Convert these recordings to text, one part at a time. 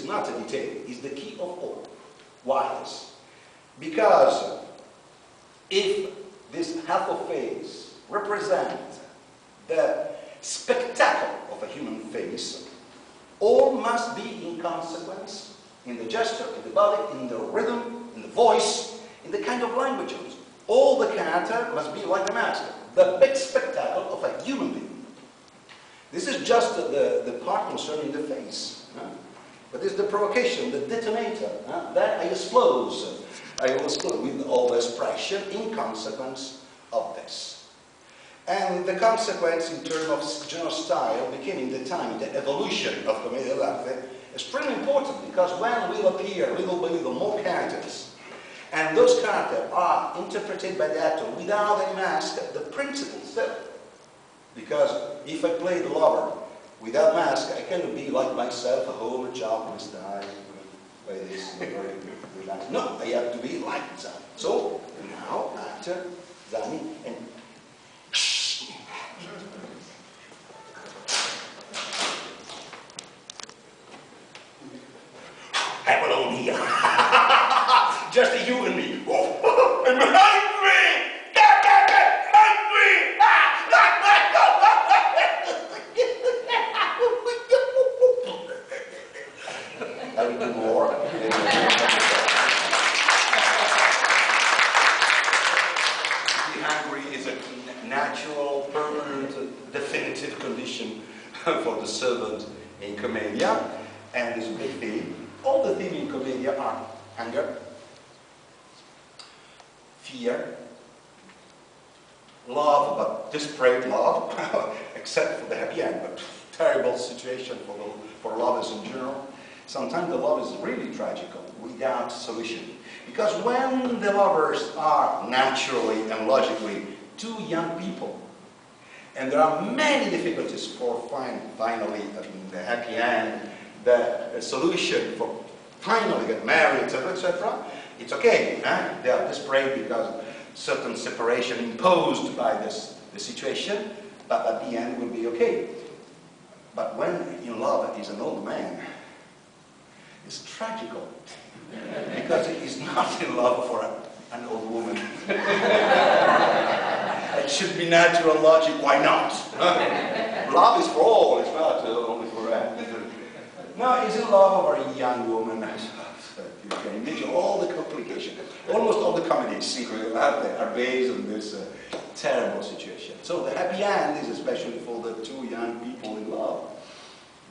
not a detail, it's the key of all. Why this? Because if this half of face represents the spectacle of a human face, all must be in consequence in the gesture, in the body, in the rhythm, in the voice, in the kind of language used. All the character must be like the mask, the big spectacle of a human being. This is just the part concerning the face. But it's the provocation, the detonator, that I explode with all the expression in consequence of this. And the consequence in terms of general style became in the time, the evolution of Commedia dell'arte, extremely important, because when will appear little by little more characters, and those characters are interpreted by the actor without any mask, the principle still. Because if I play the lover without mask, I cannot be like myself, a home, a job, a style, like this, very relaxed. No, I have to be like Zani. So, now, actor, Zani, and I belong here. Just you and me. Oh, I'm hungry! Hungry! I will do more. Being hungry is a natural, permanent, definitive condition for the servant in Commedia, and is a big theme. All the themes in Commedia are hunger, fear, love, but desperate love, except for the happy end, but terrible situation for lovers in general. Sometimes the love is really tragical, without solution. Because when the lovers are naturally and logically two young people, and there are many difficulties for finally the happy end, the solution for finally get married, etc., etc., it's okay. They are desperate because certain separation imposed by the situation, but at the end will be okay. But when in love is an old man, it's tragical, because he is not in love for an old woman. It should be natural logic, why not? Love is for all, it's not only for no, he's in love for a young woman. You can imagine all the complications. Almost all the comedies are based on this terrible situation. So the happy end is especially for the two young people in love.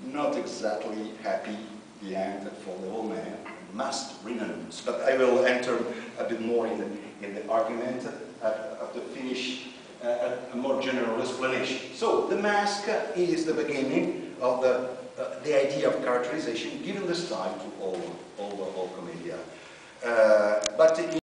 Not exactly happy the end for the old man. Must renounce. But I will enter a bit more in the argument to finish a more general explanation. So the mask is the beginning of the idea of characterization, given the style to all Commedia. But